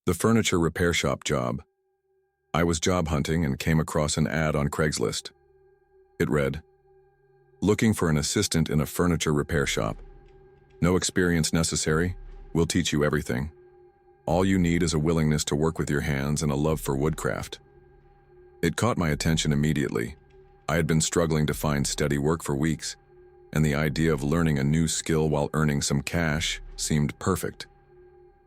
The furniture repair shop job. I was job hunting and came across an ad on Craigslist. It read, "Looking for an assistant in a furniture repair shop. No experience necessary. We'll teach you everything. All you need is a willingness to work with your hands and a love for woodcraft." It caught my attention immediately. I had been struggling to find steady work for weeks, and the idea of learning a new skill while earning some cash seemed perfect.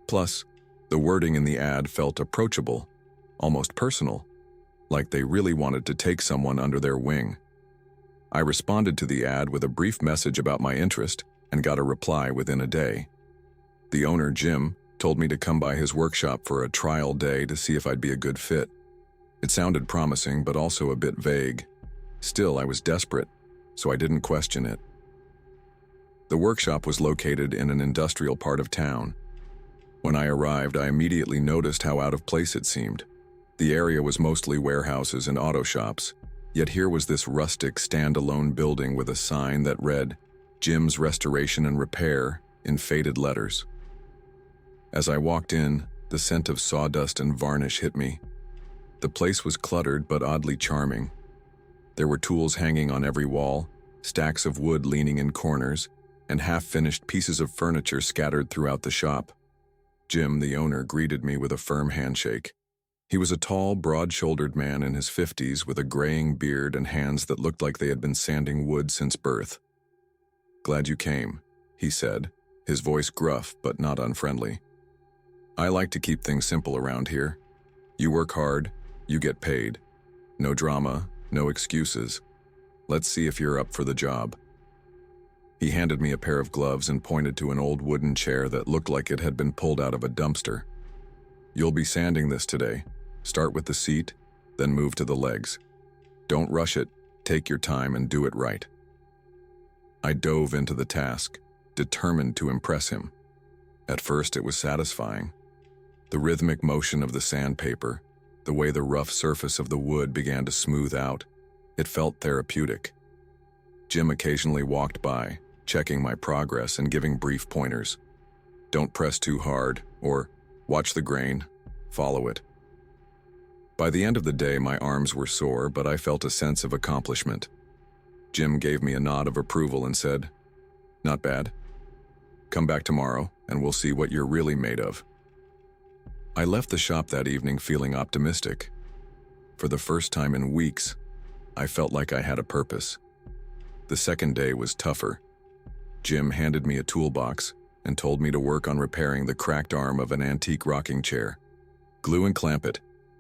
Plus, the wording in the ad felt approachable, almost personal, like they really wanted to take someone under their wing. I responded to the ad with a brief message about my interest and got a reply within a day. The owner, Jim, told me to come by his workshop for a trial day to see if I'd be a good fit. It sounded promising, but also a bit vague. Still, I was desperate, so I didn't question it. The workshop was located in an industrial part of town. When I arrived, I immediately noticed how out of place it seemed. The area was mostly warehouses and auto shops, yet here was this rustic, standalone building with a sign that read, "Jim's Restoration and Repair," in faded letters. As I walked in, the scent of sawdust and varnish hit me. The place was cluttered but oddly charming. There were tools hanging on every wall, stacks of wood leaning in corners, and half-finished pieces of furniture scattered throughout the shop. Jim, the owner, greeted me with a firm handshake. He was a tall, broad-shouldered man in his 50s with a graying beard and hands that looked like they had been sanding wood since birth. "Glad you came," he said, his voice gruff but not unfriendly. "I like to keep things simple around here. You work hard, you get paid. No drama, no excuses. Let's see if you're up for the job." He handed me a pair of gloves and pointed to an old wooden chair that looked like it had been pulled out of a dumpster. "You'll be sanding this today. Start with the seat, then move to the legs. Don't rush it, take your time and do it right." I dove into the task, determined to impress him. At first it was satisfying. The rhythmic motion of the sandpaper, the way the rough surface of the wood began to smooth out, it felt therapeutic. Jim occasionally walked by, checking my progress and giving brief pointers. "Don't press too hard," or "Watch the grain, follow it." By the end of the day, my arms were sore, but I felt a sense of accomplishment. Jim gave me a nod of approval and said, "Not bad. Come back tomorrow, and we'll see what you're really made of." I left the shop that evening feeling optimistic. For the first time in weeks, I felt like I had a purpose. The second day was tougher. Jim handed me a toolbox and told me to work on repairing the cracked arm of an antique rocking chair. "Glue and clamp it,"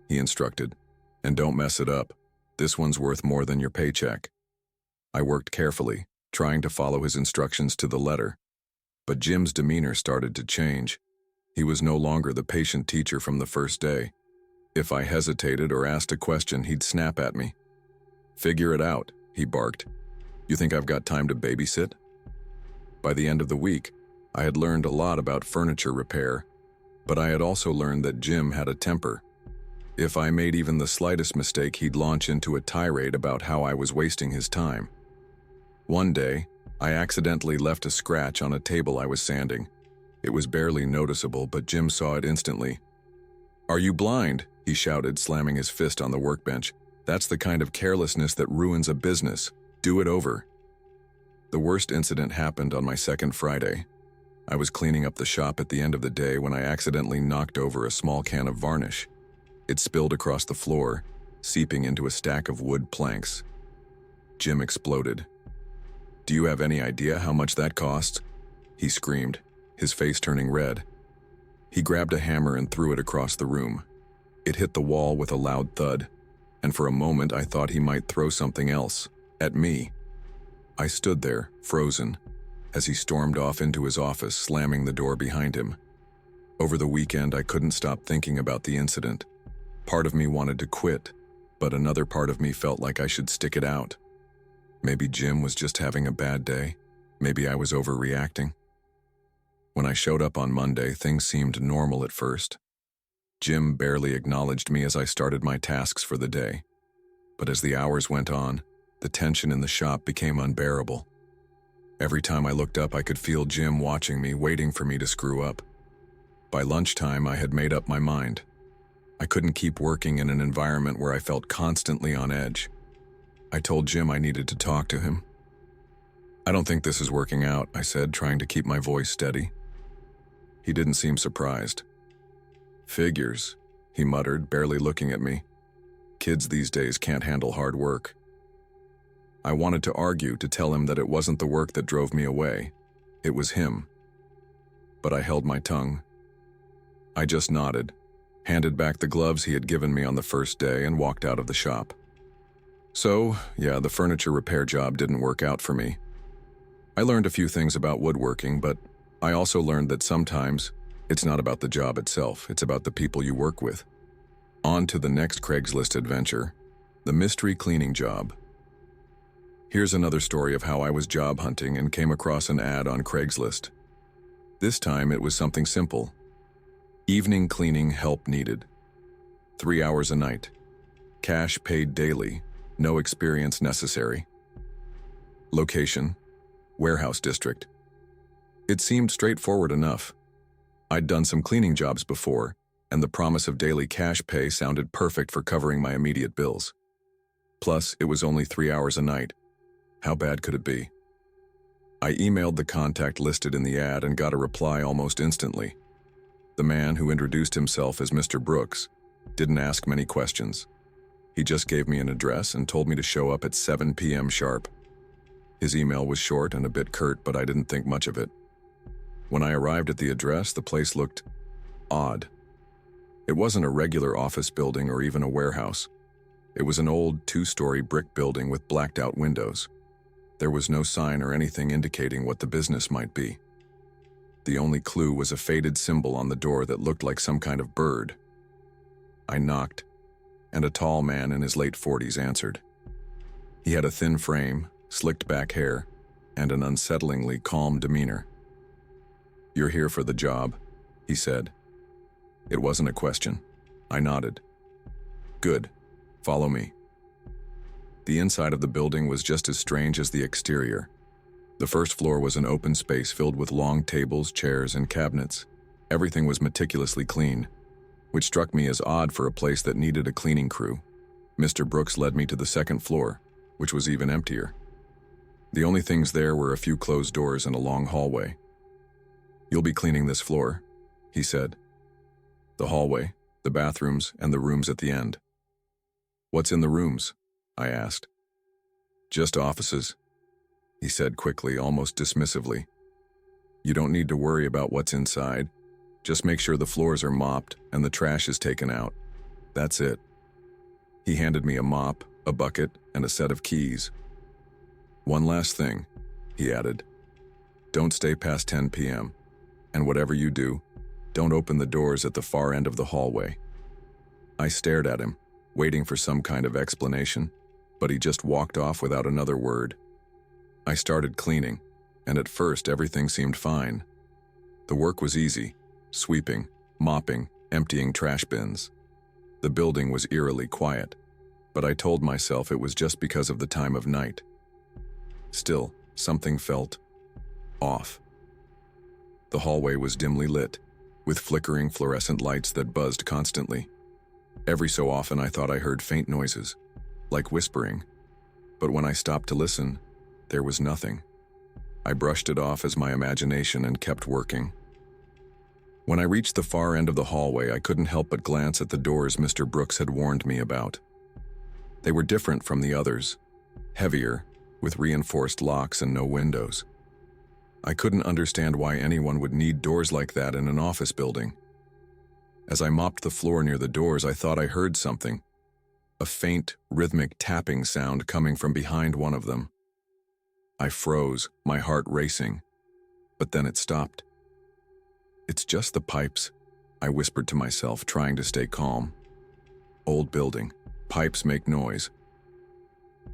he instructed, "and don't mess it up. This one's worth more than your paycheck." I worked carefully, trying to follow his instructions to the letter. But Jim's demeanor started to change. He was no longer the patient teacher from the first day. If I hesitated or asked a question, he'd snap at me. "Figure it out," he barked. "You think I've got time to babysit?" By the end of the week, I had learned a lot about furniture repair, but I had also learned that Jim had a temper. If I made even the slightest mistake, he'd launch into a tirade about how I was wasting his time. One day, I accidentally left a scratch on a table I was sanding. It was barely noticeable, but Jim saw it instantly. "Are you blind?" he shouted, slamming his fist on the workbench. "That's the kind of carelessness that ruins a business. Do it over." The worst incident happened on my second Friday. I was cleaning up the shop at the end of the day when I accidentally knocked over a small can of varnish. It spilled across the floor, seeping into a stack of wood planks. Jim exploded. "Do you have any idea how much that costs?" he screamed, his face turning red. He grabbed a hammer and threw it across the room. It hit the wall with a loud thud, and for a moment I thought he might throw something else, at me. I stood there, frozen, as he stormed off into his office, slamming the door behind him. Over the weekend, I couldn't stop thinking about the incident. Part of me wanted to quit, but another part of me felt like I should stick it out. Maybe Jim was just having a bad day. Maybe I was overreacting. When I showed up on Monday, things seemed normal at first. Jim barely acknowledged me as I started my tasks for the day. But as the hours went on, the tension in the shop became unbearable. Every time I looked up, I could feel Jim watching me, waiting for me to screw up. By lunchtime, I had made up my mind. I couldn't keep working in an environment where I felt constantly on edge. I told Jim I needed to talk to him. "I don't think this is working out," I said, trying to keep my voice steady. He didn't seem surprised. "Figures," he muttered, barely looking at me. "Kids these days can't handle hard work." I wanted to argue, to tell him that it wasn't the work that drove me away. It was him. But I held my tongue. I just nodded, handed back the gloves he had given me on the first day, and walked out of the shop. So, yeah, the furniture repair job didn't work out for me. I learned a few things about woodworking, but I also learned that sometimes it's not about the job itself, it's about the people you work with. On to the next Craigslist adventure, the mystery cleaning job. Here's another story of how I was job hunting and came across an ad on Craigslist. This time it was something simple. Evening cleaning help needed. 3 hours a night. Cash paid daily. No experience necessary. Location: warehouse district. It seemed straightforward enough. I'd done some cleaning jobs before, and the promise of daily cash pay sounded perfect for covering my immediate bills. Plus, it was only 3 hours a night. How bad could it be? I emailed the contact listed in the ad and got a reply almost instantly. The man, who introduced himself as Mr. Brooks, didn't ask many questions. He just gave me an address and told me to show up at 7 p.m. sharp. His email was short and a bit curt, but I didn't think much of it. When I arrived at the address, the place looked odd. It wasn't a regular office building or even a warehouse. It was an old 2-story brick building with blacked-out windows. There was no sign or anything indicating what the business might be. The only clue was a faded symbol on the door that looked like some kind of bird. I knocked, and a tall man in his late 40s answered. He had a thin frame, slicked back hair, and an unsettlingly calm demeanor. "You're here for the job," he said. It wasn't a question. I nodded. "Good. Follow me." The inside of the building was just as strange as the exterior. The first floor was an open space filled with long tables, chairs, and cabinets. Everything was meticulously clean, which struck me as odd for a place that needed a cleaning crew. Mr. Brooks led me to the second floor, which was even emptier. The only things there were a few closed doors and a long hallway. "You'll be cleaning this floor," he said. "The hallway, the bathrooms, and the rooms at the end." "What's in the rooms?" I asked. "Just offices," he said quickly, almost dismissively. "You don't need to worry about what's inside. Just make sure the floors are mopped and the trash is taken out. That's it." He handed me a mop, a bucket, and a set of keys. "One last thing," he added. "Don't stay past 10 p.m. And whatever you do, don't open the doors at the far end of the hallway." I stared at him, waiting for some kind of explanation, but he just walked off without another word. I started cleaning, and at first everything seemed fine. The work was easy: sweeping, mopping, emptying trash bins. The building was eerily quiet, but I told myself it was just because of the time of night. Still, something felt off. The hallway was dimly lit, with flickering fluorescent lights that buzzed constantly. Every so often I thought I heard faint noises, like whispering, but when I stopped to listen, there was nothing. I brushed it off as my imagination and kept working. When I reached the far end of the hallway, I couldn't help but glance at the doors Mr. Brooks had warned me about. They were different from the others, heavier, with reinforced locks and no windows. I couldn't understand why anyone would need doors like that in an office building. As I mopped the floor near the doors, I thought I heard something, a faint, rhythmic tapping sound coming from behind one of them. I froze, my heart racing, but then it stopped. "It's just the pipes," I whispered to myself, trying to stay calm. Old building, pipes make noise.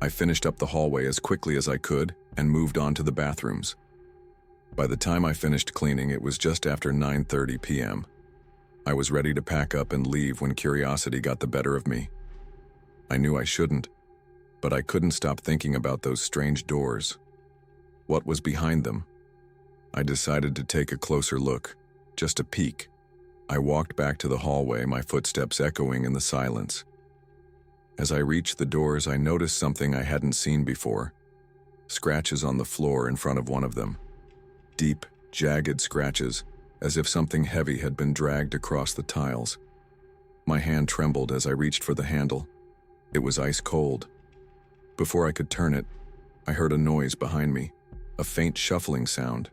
I finished up the hallway as quickly as I could and moved on to the bathrooms. By the time I finished cleaning, it was just after 9:30 p.m. I was ready to pack up and leave when curiosity got the better of me. I knew I shouldn't, but I couldn't stop thinking about those strange doors. What was behind them? I decided to take a closer look, just a peek. I walked back to the hallway, my footsteps echoing in the silence. As I reached the doors, I noticed something I hadn't seen before. Scratches on the floor in front of one of them. Deep, jagged scratches, as if something heavy had been dragged across the tiles. My hand trembled as I reached for the handle. It was ice cold. Before I could turn it, I heard a noise behind me, a faint shuffling sound.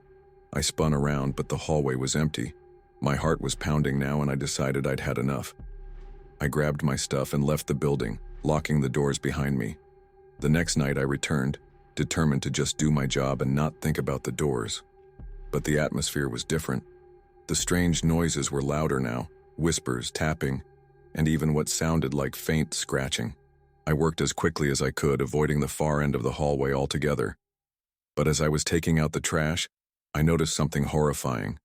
I spun around, but the hallway was empty. My heart was pounding now, and I decided I'd had enough. I grabbed my stuff and left the building, locking the doors behind me. The next night I returned, determined to just do my job and not think about the doors. But the atmosphere was different. The strange noises were louder now, whispers, tapping, and even what sounded like faint scratching. I worked as quickly as I could, avoiding the far end of the hallway altogether. But as I was taking out the trash, I noticed something horrifying.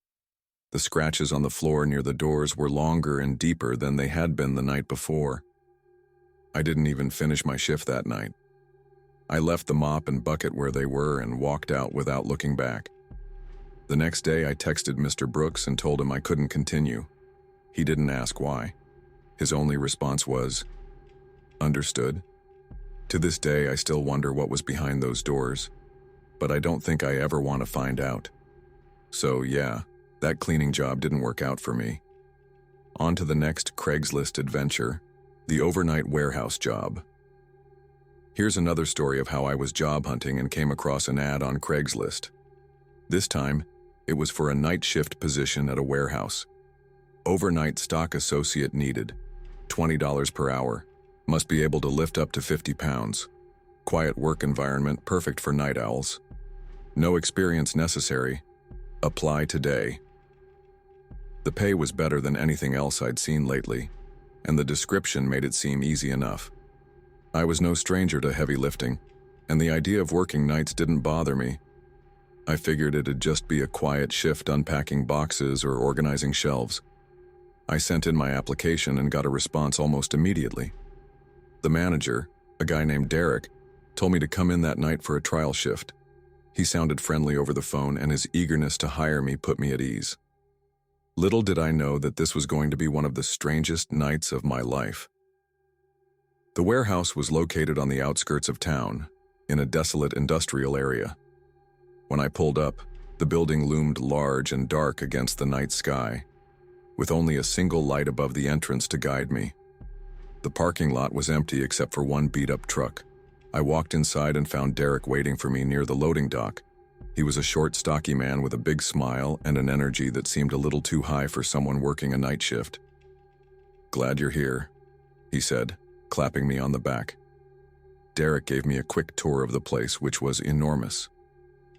The scratches on the floor near the doors were longer and deeper than they had been the night before. I didn't even finish my shift that night. I left the mop and bucket where they were and walked out without looking back. The next day I texted Mr. Brooks and told him I couldn't continue. He didn't ask why. His only response was, "Understood." To this day I still wonder what was behind those doors, but I don't think I ever want to find out. So yeah, that cleaning job didn't work out for me. On to the next Craigslist adventure, the overnight warehouse job. Here's another story of how I was job hunting and came across an ad on Craigslist. This time, it was for a night shift position at a warehouse. Overnight stock associate needed, $20 per hour, must be able to lift up to 50 pounds. Quiet work environment, perfect for night owls. No experience necessary. Apply today. The pay was better than anything else I'd seen lately, and the description made it seem easy enough. I was no stranger to heavy lifting, and the idea of working nights didn't bother me. I figured it'd just be a quiet shift unpacking boxes or organizing shelves. I sent in my application and got a response almost immediately. The manager, a guy named Derek, told me to come in that night for a trial shift. He sounded friendly over the phone, and his eagerness to hire me put me at ease. Little did I know that this was going to be one of the strangest nights of my life. The warehouse was located on the outskirts of town, in a desolate industrial area. When I pulled up, the building loomed large and dark against the night sky, with only a single light above the entrance to guide me. The parking lot was empty except for one beat-up truck. I walked inside and found Derek waiting for me near the loading dock. He was a short, stocky man with a big smile and an energy that seemed a little too high for someone working a night shift. "Glad you're here," he said, clapping me on the back. Derek gave me a quick tour of the place, which was enormous.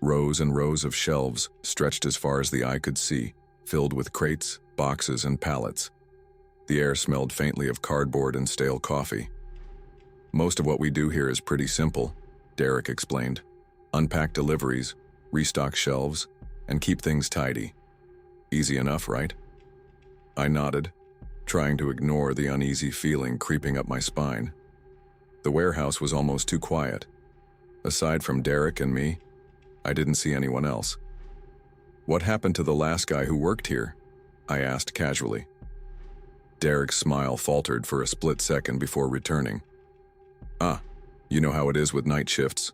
Rows and rows of shelves stretched as far as the eye could see, filled with crates, boxes, and pallets. The air smelled faintly of cardboard and stale coffee. "Most of what we do here is pretty simple," Derek explained. "Unpack deliveries, restock shelves, and keep things tidy. Easy enough, right?" I nodded, trying to ignore the uneasy feeling creeping up my spine. The warehouse was almost too quiet. Aside from Derek and me, I didn't see anyone else. "What happened to the last guy who worked here?" I asked casually. Derek's smile faltered for a split second before returning. "Ah, you know how it is with night shifts.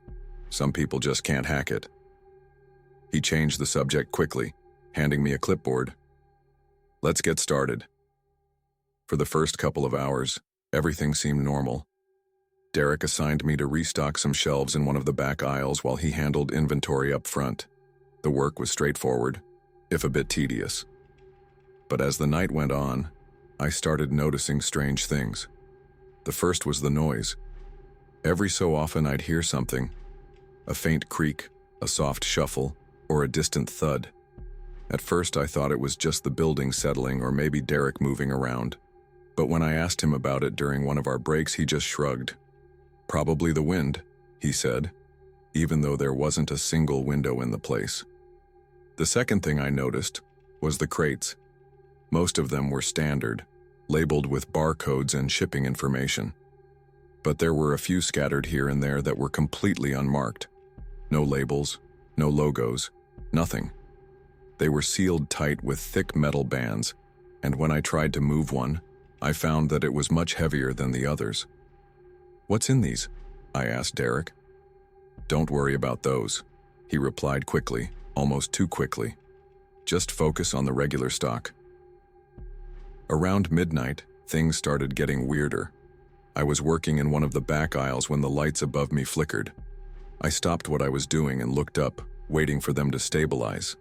Some people just can't hack it." He changed the subject quickly, handing me a clipboard. "Let's get started." For the first couple of hours, everything seemed normal. Derek assigned me to restock some shelves in one of the back aisles while he handled inventory up front. The work was straightforward, if a bit tedious. But as the night went on, I started noticing strange things. The first was the noise. Every so often I'd hear something, a faint creak, a soft shuffle, or a distant thud. At first I thought it was just the building settling or maybe Derek moving around. But when I asked him about it during one of our breaks, he just shrugged. "Probably the wind," he said, even though there wasn't a single window in the place. The second thing I noticed was the crates. Most of them were standard, labeled with barcodes and shipping information. But there were a few scattered here and there that were completely unmarked. No labels, no logos, nothing. They were sealed tight with thick metal bands, and when I tried to move one, I found that it was much heavier than the others. "What's in these?" I asked Derek. "Don't worry about those," he replied quickly, almost too quickly. "Just focus on the regular stock." Around midnight, things started getting weirder. I was working in one of the back aisles when the lights above me flickered. I stopped what I was doing and looked up, waiting for them to stabilize.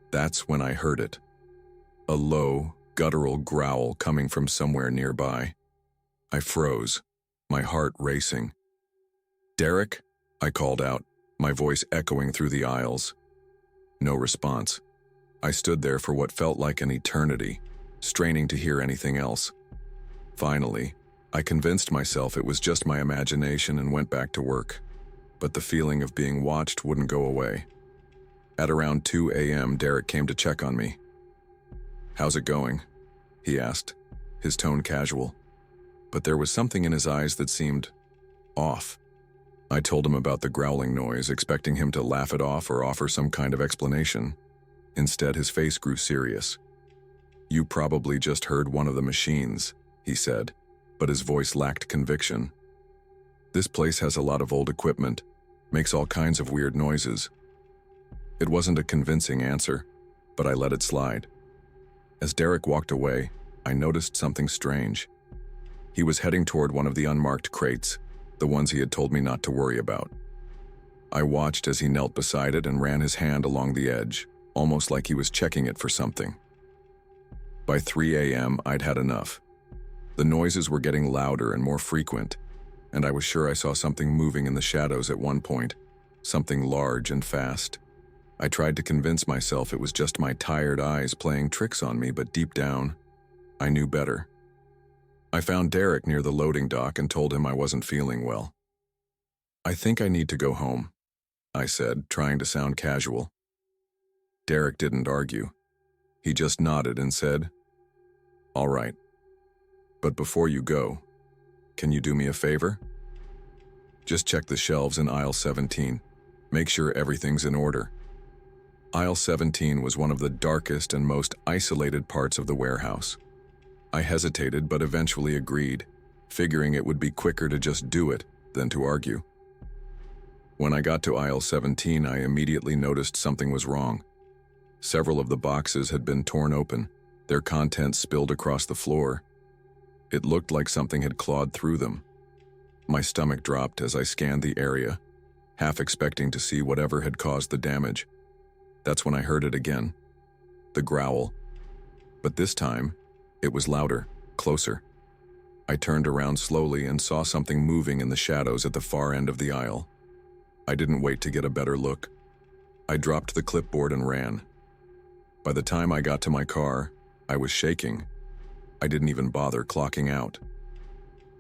That's when I heard it. A low, guttural growl coming from somewhere nearby. I froze, my heart racing. "Derek?" I called out, my voice echoing through the aisles. No response. I stood there for what felt like an eternity, straining to hear anything else. Finally, I convinced myself it was just my imagination and went back to work. But the feeling of being watched wouldn't go away. At around 2 a.m., Derek came to check on me. "How's it going?" he asked, his tone casual. But there was something in his eyes that seemed off. I told him about the growling noise, expecting him to laugh it off or offer some kind of explanation. Instead, his face grew serious. "You probably just heard one of the machines," he said, but his voice lacked conviction. "This place has a lot of old equipment, makes all kinds of weird noises." It wasn't a convincing answer, but I let it slide. As Derek walked away, I noticed something strange. He was heading toward one of the unmarked crates, the ones he had told me not to worry about. I watched as he knelt beside it and ran his hand along the edge, almost like he was checking it for something. By 3 a.m., I'd had enough. The noises were getting louder and more frequent, and I was sure I saw something moving in the shadows at one point, something large and fast. I tried to convince myself it was just my tired eyes playing tricks on me, but deep down, I knew better. I found Derek near the loading dock and told him I wasn't feeling well. "I think I need to go home," I said, trying to sound casual. Derek didn't argue. He just nodded and said, "All right. But before you go, can you do me a favor? Just check the shelves in aisle 17. Make sure everything's in order." Aisle 17 was one of the darkest and most isolated parts of the warehouse. I hesitated but eventually agreed, figuring it would be quicker to just do it than to argue. When I got to aisle 17, I immediately noticed something was wrong. Several of the boxes had been torn open, their contents spilled across the floor. It looked like something had clawed through them. My stomach dropped as I scanned the area, half expecting to see whatever had caused the damage. That's when I heard it again, the growl. But this time, it was louder, closer. I turned around slowly and saw something moving in the shadows at the far end of the aisle. I didn't wait to get a better look. I dropped the clipboard and ran. By the time I got to my car, I was shaking. I didn't even bother clocking out.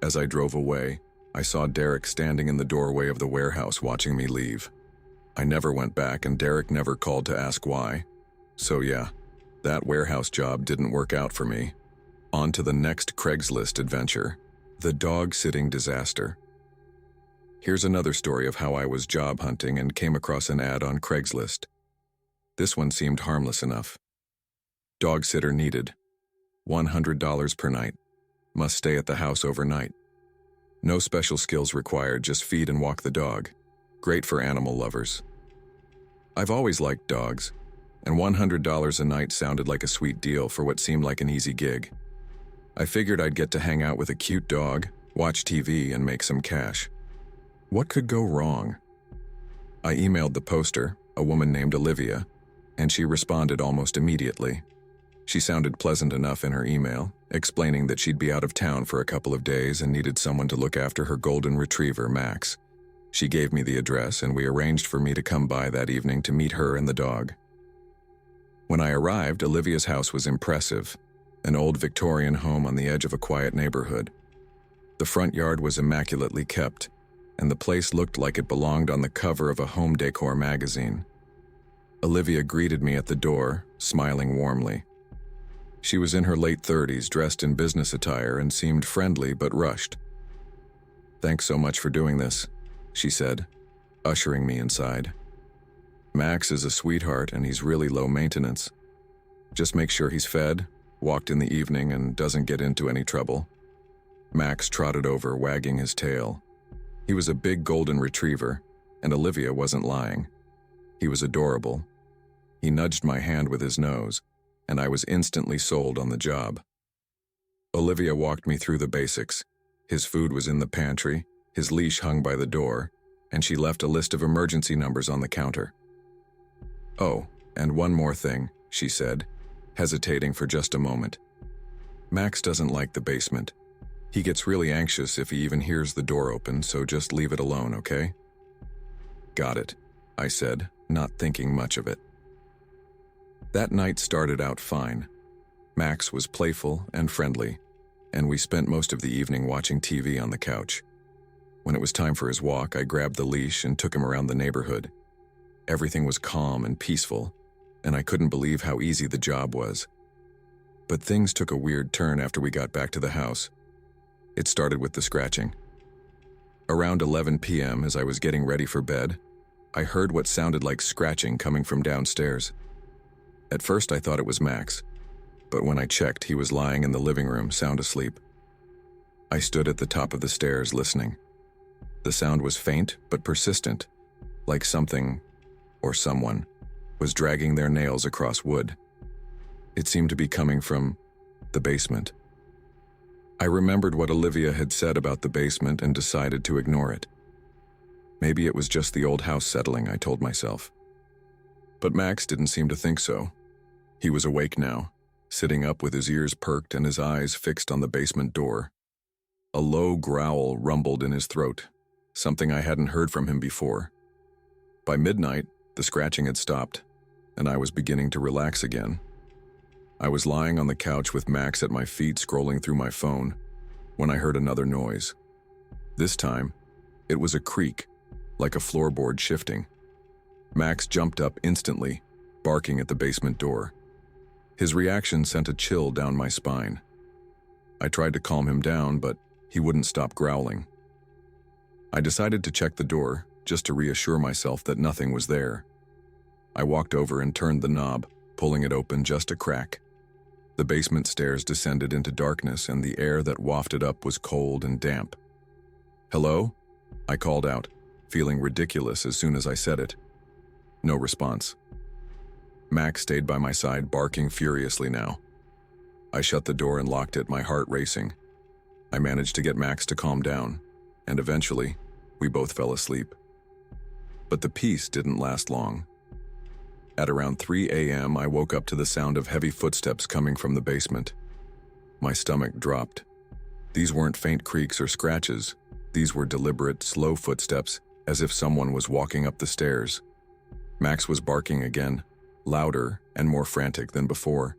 As I drove away, I saw Derek standing in the doorway of the warehouse watching me leave. I never went back and Derek never called to ask why. So yeah, that warehouse job didn't work out for me. On to the next Craigslist adventure, the dog-sitting disaster. Here's another story of how I was job hunting and came across an ad on Craigslist. This one seemed harmless enough. Dog sitter needed. $100 per night. Must stay at the house overnight. No special skills required, just feed and walk the dog. Great for animal lovers. I've always liked dogs, and $100 a night sounded like a sweet deal for what seemed like an easy gig. I figured I'd get to hang out with a cute dog, watch TV, and make some cash. What could go wrong? I emailed the poster, a woman named Olivia, and she responded almost immediately. She sounded pleasant enough in her email, explaining that she'd be out of town for a couple of days and needed someone to look after her golden retriever, Max. She gave me the address, and we arranged for me to come by that evening to meet her and the dog. When I arrived, Olivia's house was impressive, an old Victorian home on the edge of a quiet neighborhood. The front yard was immaculately kept, and the place looked like it belonged on the cover of a home decor magazine. Olivia greeted me at the door, smiling warmly. She was in her late 30s, dressed in business attire, and seemed friendly but rushed. "Thanks so much for doing this," she said, ushering me inside. "Max is a sweetheart and he's really low maintenance. Just make sure he's fed, Walked in the evening and doesn't get into any trouble. Max trotted over, wagging his tail. He was a big golden retriever, and Olivia wasn't lying. He was adorable. He nudged my hand with his nose, and I was instantly sold on the job. Olivia walked me through the basics. His food was in the pantry, his leash hung by the door, and she left a list of emergency numbers on the counter. "Oh, and one more thing," she said, hesitating for just a moment. "Max doesn't like the basement. He gets really anxious if he even hears the door open, so just leave it alone, okay?" "Got it," I said, not thinking much of it. That night started out fine. Max was playful and friendly, and we spent most of the evening watching TV on the couch. When it was time for his walk, I grabbed the leash and took him around the neighborhood. Everything was calm and peaceful, and I couldn't believe how easy the job was. But things took a weird turn after we got back to the house. It started with the scratching. Around 11 p.m., as I was getting ready for bed, I heard what sounded like scratching coming from downstairs. At first I thought it was Max, but when I checked, he was lying in the living room, sound asleep. I stood at the top of the stairs listening. The sound was faint but persistent, like something, or someone, was dragging their nails across wood. It seemed to be coming from the basement. I remembered what Olivia had said about the basement and decided to ignore it. Maybe it was just the old house settling, I told myself. But Max didn't seem to think so. He was awake now, sitting up with his ears perked and his eyes fixed on the basement door. A low growl rumbled in his throat, something I hadn't heard from him before. By midnight, the scratching had stopped, and I was beginning to relax again. I was lying on the couch with Max at my feet scrolling through my phone when I heard another noise. This time, it was a creak, like a floorboard shifting. Max jumped up instantly, barking at the basement door. His reaction sent a chill down my spine. I tried to calm him down, but he wouldn't stop growling. I decided to check the door, just to reassure myself that nothing was there. I walked over and turned the knob, pulling it open just a crack. The basement stairs descended into darkness, and the air that wafted up was cold and damp. "Hello?" I called out, feeling ridiculous as soon as I said it. No response. Max stayed by my side, barking furiously now. I shut the door and locked it, my heart racing. I managed to get Max to calm down, and eventually, we both fell asleep. But the peace didn't last long. At around 3 a.m., I woke up to the sound of heavy footsteps coming from the basement. My stomach dropped. These weren't faint creaks or scratches. These were deliberate, slow footsteps, as if someone was walking up the stairs. Max was barking again, louder and more frantic than before.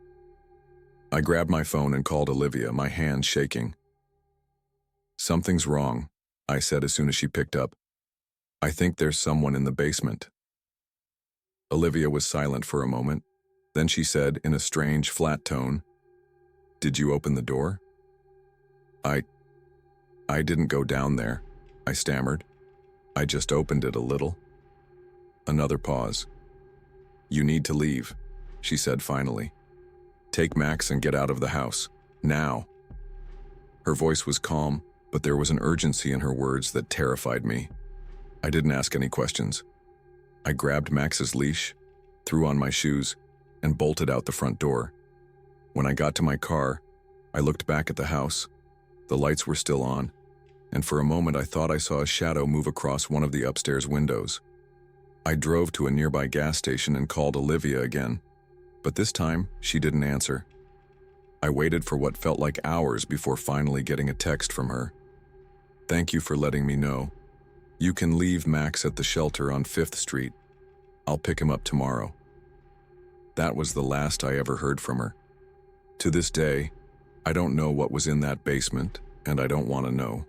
I grabbed my phone and called Olivia, my hands shaking. "Something's wrong," I said as soon as she picked up. "I think there's someone in the basement." Olivia was silent for a moment. Then she said in a strange, flat tone, "Did you open the door?" I didn't go down there," I stammered. "I just opened it a little." Another pause. "You need to leave," she said finally. "Take Max and get out of the house. Now." Her voice was calm, but there was an urgency in her words that terrified me. I didn't ask any questions. I grabbed Max's leash, threw on my shoes, and bolted out the front door. When I got to my car, I looked back at the house. The lights were still on, and for a moment I thought I saw a shadow move across one of the upstairs windows. I drove to a nearby gas station and called Olivia again, but this time she didn't answer. I waited for what felt like hours before finally getting a text from her. "Thank you for letting me know. You can leave Max at the shelter on 5th Street. I'll pick him up tomorrow." That was the last I ever heard from her. To this day, I don't know what was in that basement, and I don't want to know.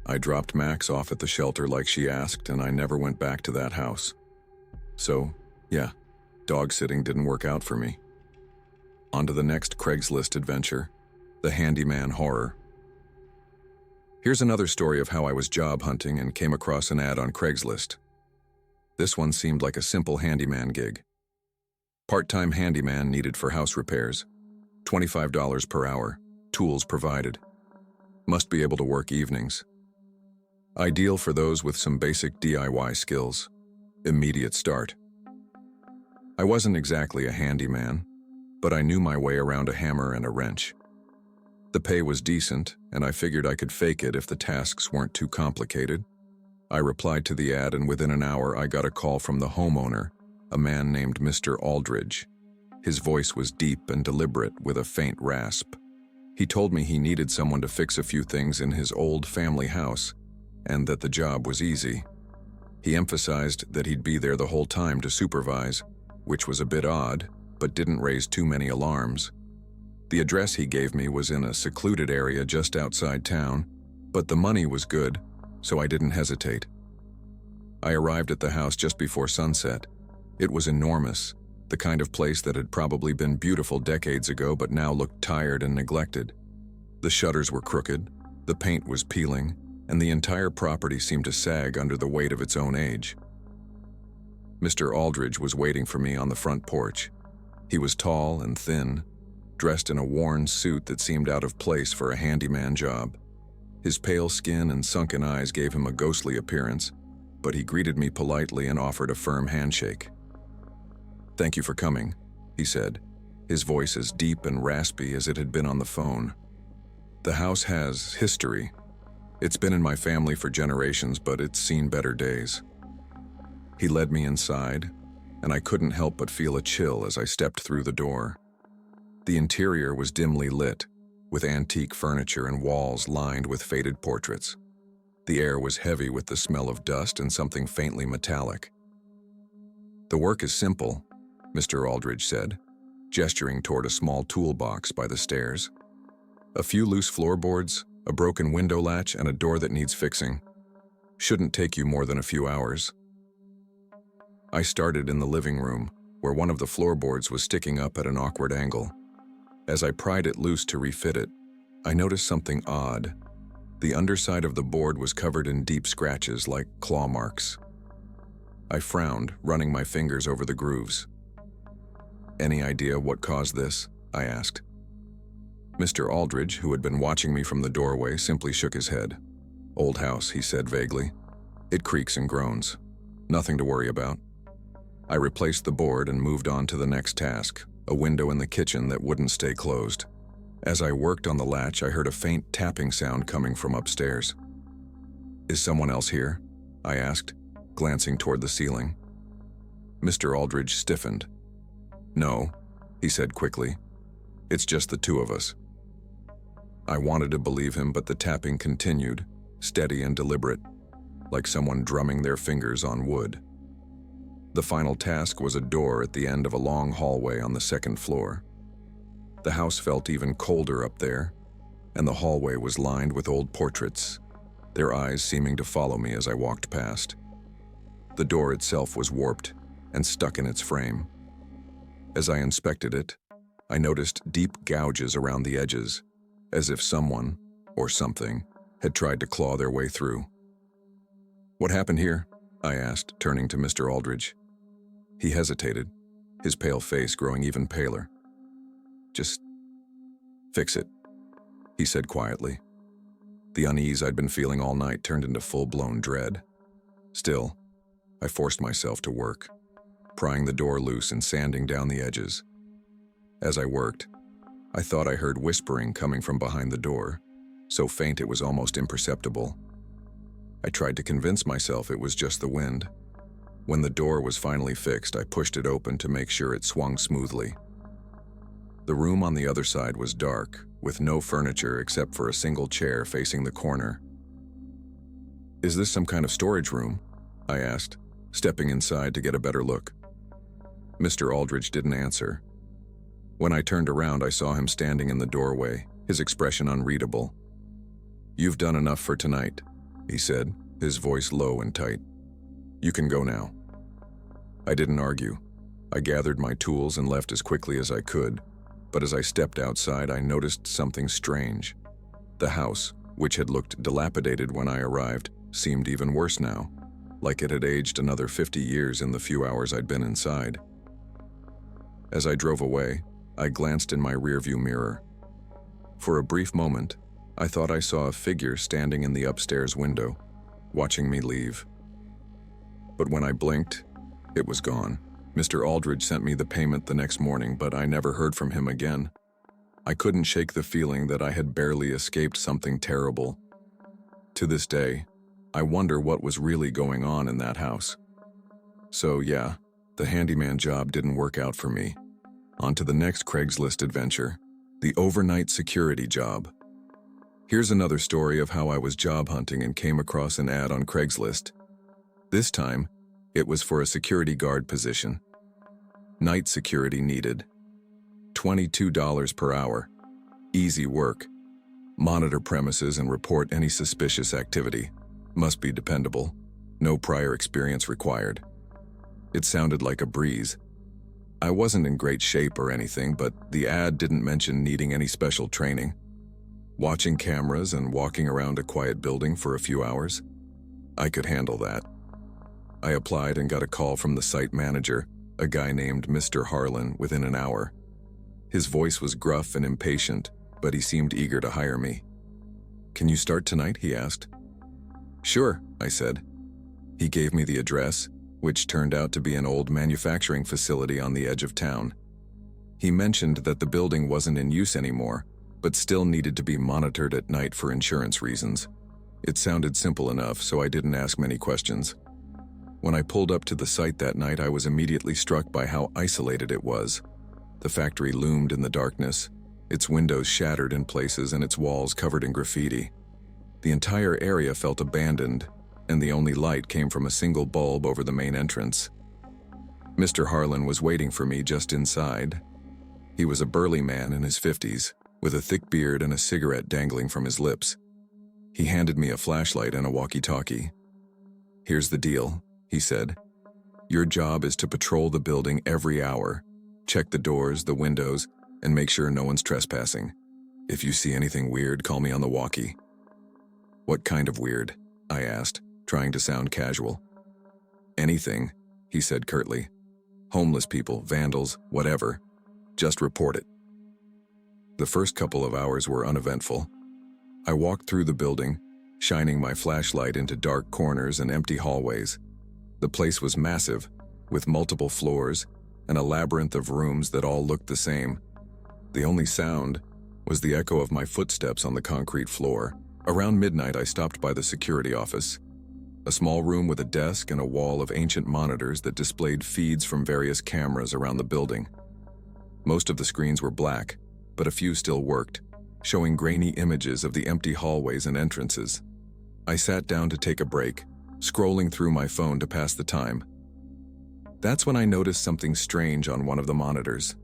I dropped Max off at the shelter like she asked, and I never went back to that house. So, yeah, dog sitting didn't work out for me. On to the next Craigslist adventure, the handyman horror. Here's another story of how I was job hunting and came across an ad on Craigslist. This one seemed like a simple handyman gig. Part-time handyman needed for house repairs. $25 per hour, tools provided. Must be able to work evenings. Ideal for those with some basic DIY skills. Immediate start. I wasn't exactly a handyman, but I knew my way around a hammer and a wrench. The pay was decent, and I figured I could fake it if the tasks weren't too complicated. I replied to the ad, and within an hour I got a call from the homeowner, a man named Mr. Aldridge. His voice was deep and deliberate with a faint rasp. He told me he needed someone to fix a few things in his old family house, and that the job was easy. He emphasized that he'd be there the whole time to supervise, which was a bit odd, but didn't raise too many alarms. The address he gave me was in a secluded area just outside town, but the money was good, so I didn't hesitate. I arrived at the house just before sunset. It was enormous, the kind of place that had probably been beautiful decades ago but now looked tired and neglected. The shutters were crooked, the paint was peeling, and the entire property seemed to sag under the weight of its own age. Mr. Aldridge was waiting for me on the front porch. He was tall and thin, dressed in a worn suit that seemed out of place for a handyman job. His pale skin and sunken eyes gave him a ghostly appearance, but he greeted me politely and offered a firm handshake. "Thank you for coming," he said, his voice as deep and raspy as it had been on the phone. "The house has history. It's been in my family for generations, but it's seen better days." He led me inside, and I couldn't help but feel a chill as I stepped through the door. The interior was dimly lit, with antique furniture and walls lined with faded portraits. The air was heavy with the smell of dust and something faintly metallic. "The work is simple," Mr. Aldridge said, gesturing toward a small toolbox by the stairs. "A few loose floorboards, a broken window latch, and a door that needs fixing. Shouldn't take you more than a few hours." I started in the living room, where one of the floorboards was sticking up at an awkward angle. As I pried it loose to refit it, I noticed something odd. The underside of the board was covered in deep scratches like claw marks. I frowned, running my fingers over the grooves. "Any idea what caused this?" I asked. Mr. Aldridge, who had been watching me from the doorway, simply shook his head. "Old house," he said vaguely. "It creaks and groans. Nothing to worry about." I replaced the board and moved on to the next task, a window in the kitchen that wouldn't stay closed. As I worked on the latch, I heard a faint tapping sound coming from upstairs. "Is someone else here?" I asked, glancing toward the ceiling. Mr. Aldridge stiffened. "No," he said quickly. "It's just the two of us." I wanted to believe him, but the tapping continued, steady and deliberate, like someone drumming their fingers on wood. The final task was a door at the end of a long hallway on the second floor. The house felt even colder up there, and the hallway was lined with old portraits, their eyes seeming to follow me as I walked past. The door itself was warped and stuck in its frame. As I inspected it, I noticed deep gouges around the edges, as if someone, or something, had tried to claw their way through. "What happened here?" I asked, turning to Mr. Aldridge. He hesitated, his pale face growing even paler. "Just fix it," he said quietly. The unease I'd been feeling all night turned into full-blown dread. Still, I forced myself to work, prying the door loose and sanding down the edges. As I worked, I thought I heard whispering coming from behind the door, so faint it was almost imperceptible. I tried to convince myself it was just the wind. When the door was finally fixed, I pushed it open to make sure it swung smoothly. The room on the other side was dark, with no furniture except for a single chair facing the corner. "Is this some kind of storage room?" I asked, stepping inside to get a better look. Mr. Aldridge didn't answer. When I turned around, I saw him standing in the doorway, his expression unreadable. "You've done enough for tonight," he said, his voice low and tight. "You can go now." I didn't argue. I gathered my tools and left as quickly as I could, but as I stepped outside, I noticed something strange. The house, which had looked dilapidated when I arrived, seemed even worse now, like it had aged another 50 years in the few hours I'd been inside. As I drove away, I glanced in my rearview mirror. For a brief moment, I thought I saw a figure standing in the upstairs window, watching me leave. But when I blinked, it was gone. Mr. Aldridge sent me the payment the next morning, but I never heard from him again. I couldn't shake the feeling that I had barely escaped something terrible. To this day, I wonder what was really going on in that house. So yeah, the handyman job didn't work out for me. On to the next Craigslist adventure, the overnight security job. Here's another story of how I was job hunting and came across an ad on Craigslist. This time, it was for a security guard position. Night security needed. $22 per hour. Easy work. Monitor premises and report any suspicious activity. Must be dependable. No prior experience required. It sounded like a breeze. I wasn't in great shape or anything, but the ad didn't mention needing any special training. Watching cameras and walking around a quiet building for a few hours, I could handle that. I applied and got a call from the site manager, a guy named Mr. Harlan, within an hour. His voice was gruff and impatient, but he seemed eager to hire me. "Can you start tonight?" he asked. "Sure," I said. He gave me the address, which turned out to be an old manufacturing facility on the edge of town. He mentioned that the building wasn't in use anymore, but still needed to be monitored at night for insurance reasons. It sounded simple enough, so I didn't ask many questions. When I pulled up to the site that night, I was immediately struck by how isolated it was. The factory loomed in the darkness, its windows shattered in places and its walls covered in graffiti. The entire area felt abandoned, and the only light came from a single bulb over the main entrance. Mr. Harlan was waiting for me just inside. He was a burly man in his 50s, with a thick beard and a cigarette dangling from his lips. He handed me a flashlight and a walkie-talkie. "Here's the deal," he said. "Your job is to patrol the building every hour, check the doors, the windows, and make sure no one's trespassing. If you see anything weird, call me on the walkie." "What kind of weird?" I asked, trying to sound casual. "Anything," he said curtly. "Homeless people, vandals, whatever. Just report it." The first couple of hours were uneventful. I walked through the building, shining my flashlight into dark corners and empty hallways. The place was massive, with multiple floors and a labyrinth of rooms that all looked the same. The only sound was the echo of my footsteps on the concrete floor. Around midnight, I stopped by the security office, a small room with a desk and a wall of ancient monitors that displayed feeds from various cameras around the building. Most of the screens were black, but a few still worked, showing grainy images of the empty hallways and entrances. I sat down to take a break, scrolling through my phone to pass the time. That's when I noticed something strange on one of the monitors.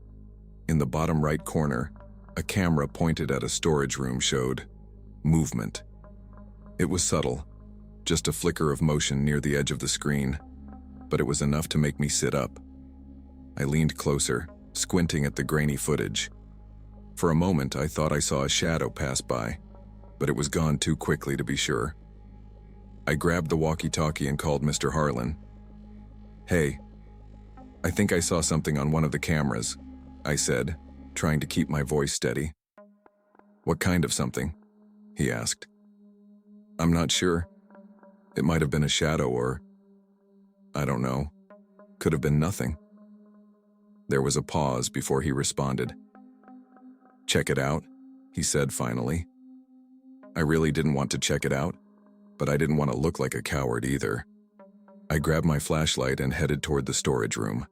In the bottom right corner, a camera pointed at a storage room showed movement. It was subtle, just a flicker of motion near the edge of the screen, but it was enough to make me sit up. I leaned closer, squinting at the grainy footage. For a moment, I thought I saw a shadow pass by, but it was gone too quickly to be sure. I grabbed the walkie-talkie and called Mr. Harlan. "Hey, I think I saw something on one of the cameras," I said, trying to keep my voice steady. "What kind of something?" he asked. "I'm not sure. It might have been a shadow or, I don't know. Could have been nothing." There was a pause before he responded. "Check it out," he said finally. I really didn't want to check it out, but I didn't want to look like a coward either. I grabbed my flashlight and headed toward the storage room.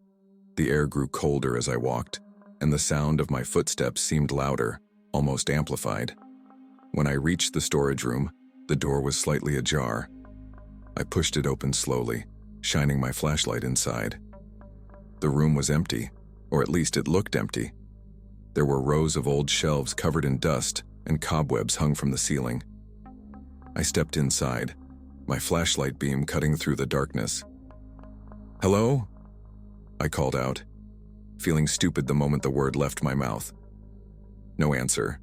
The air grew colder as I walked, and the sound of my footsteps seemed louder, almost amplified. When I reached the storage room, the door was slightly ajar. I pushed it open slowly, shining my flashlight inside. The room was empty, or at least it looked empty. There were rows of old shelves covered in dust, and cobwebs hung from the ceiling. I stepped inside, my flashlight beam cutting through the darkness. "Hello?" I called out, feeling stupid the moment the word left my mouth. No answer.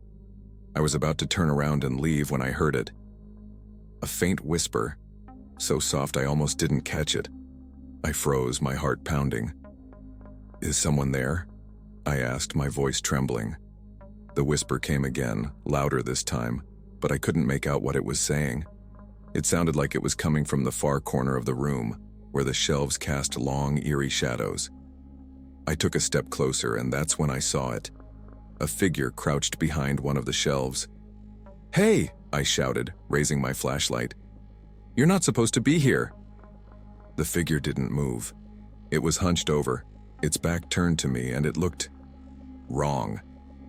I was about to turn around and leave when I heard it. A faint whisper, so soft I almost didn't catch it. I froze, my heart pounding. "Is someone there?" I asked, my voice trembling. The whisper came again, louder this time, but I couldn't make out what it was saying. It sounded like it was coming from the far corner of the room, where the shelves cast long, eerie shadows. I took a step closer, and that's when I saw it. A figure crouched behind one of the shelves. "Hey!" I shouted, raising my flashlight. "You're not supposed to be here." The figure didn't move. It was hunched over, its back turned to me, and it looked wrong.